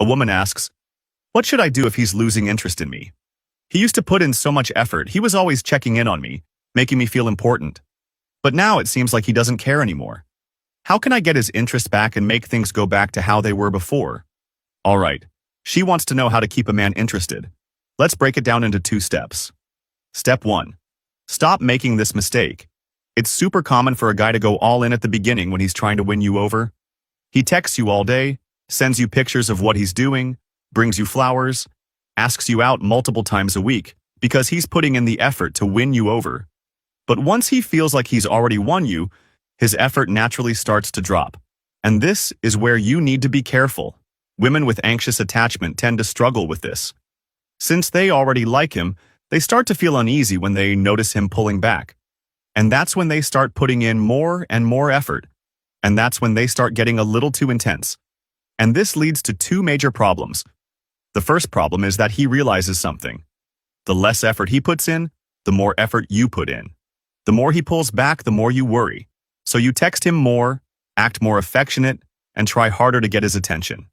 A woman asks, "What should I do if he's losing interest in me? He used to put in so much effort. He was always checking in on me, making me feel important. But now it seems like he doesn't care anymore. How can I get his interest back and make things go back to how they were before?" All right, she wants to know how to keep a man interested. Let's break it down into 2 steps. Step 1. Stop making this mistake. It's super common for a guy to go all in at the beginning when he's trying to win you over. He texts you all day, sends you pictures of what he's doing, brings you flowers, asks you out multiple times a week because he's putting in the effort to win you over. But once he feels like he's already won you, his effort naturally starts to drop. And this is where you need to be careful. Women with anxious attachment tend to struggle with this. Since they already like him, they start to feel uneasy when they notice him pulling back. And that's when they start putting in more and more effort. And that's when they start getting a little too intense. And this leads to 2 major problems. The first problem is that he realizes something. The less effort he puts in, the more effort you put in. The more he pulls back, the more you worry. So you text him more, act more affectionate, and try harder to get his attention.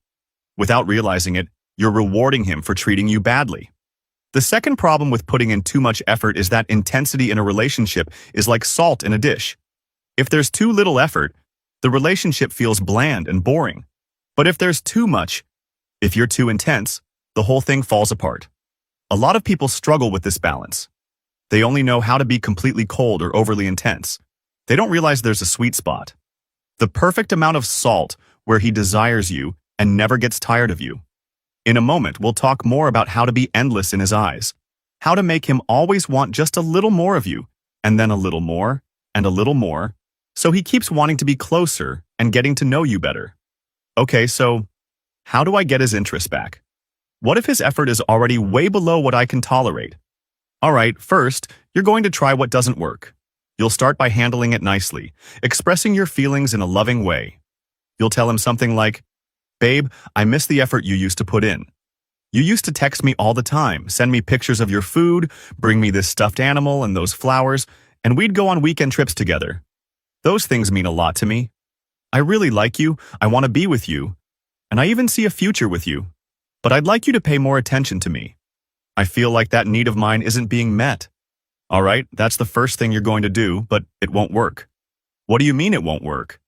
Without realizing it, you're rewarding him for treating you badly. The second problem with putting in too much effort is that intensity in a relationship is like salt in a dish. If there's too little effort, the relationship feels bland and boring. But if there's too much, if you're too intense, the whole thing falls apart. A lot of people struggle with this balance. They only know how to be completely cold or overly intense. They don't realize there's a sweet spot. The perfect amount of salt where he desires you and never gets tired of you. In a moment, we'll talk more about how to be endless in his eyes, how to make him always want just a little more of you, and then a little more, and a little more, so he keeps wanting to be closer and getting to know you better. Okay, so how do I get his interest back? What if his effort is already way below what I can tolerate? All right, first, you're going to try what doesn't work. You'll start by handling it nicely, expressing your feelings in a loving way. You'll tell him something like, "Babe, I miss the effort you used to put in. You used to text me all the time, send me pictures of your food, bring me this stuffed animal and those flowers, and we'd go on weekend trips together. Those things mean a lot to me. I really like you, I want to be with you, and I even see a future with you. But I'd like you to pay more attention to me. I feel like that need of mine isn't being met." All right, that's the first thing you're going to do, but it won't work. What do you mean it won't work?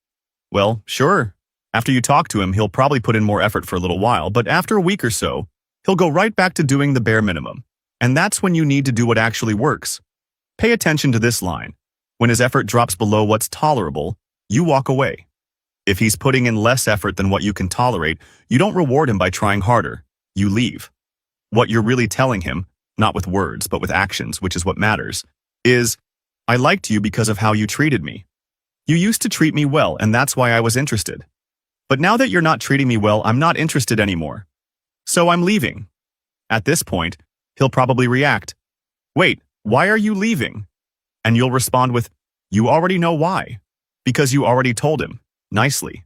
Well, sure. After you talk to him, he'll probably put in more effort for a little while, but after a week or so, he'll go right back to doing the bare minimum. And that's when you need to do what actually works. Pay attention to this line. When his effort drops below what's tolerable, you walk away. If he's putting in less effort than what you can tolerate, you don't reward him by trying harder. You leave. What you're really telling him, not with words, but with actions, which is what matters, is, "I liked you because of how you treated me. You used to treat me well, and that's why I was interested. But now that you're not treating me well, I'm not interested anymore. So I'm leaving." At this point, he'll probably react, "Wait, why are you leaving?" And you'll respond with, "You already know why. Because you already told him, nicely."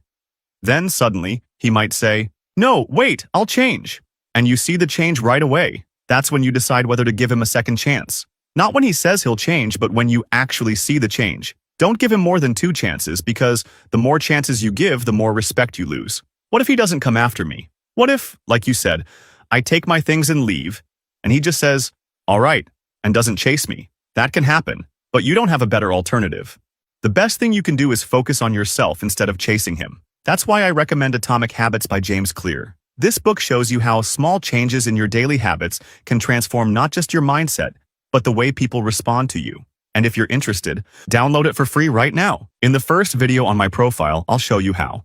Then suddenly, he might say, "No, wait, I'll change." And you see the change right away. That's when you decide whether to give him a second chance. Not when he says he'll change, but when you actually see the change. Don't give him more than 2 chances, because the more chances you give, the more respect you lose. What if he doesn't come after me? What if, like you said, I take my things and leave, and he just says, "All right," and doesn't chase me? That can happen, but you don't have a better alternative. The best thing you can do is focus on yourself instead of chasing him. That's why I recommend Atomic Habits by James Clear. This book shows you how small changes in your daily habits can transform not just your mindset, but the way people respond to you. And if you're interested, download it for free right now. In the first video on my profile, I'll show you how.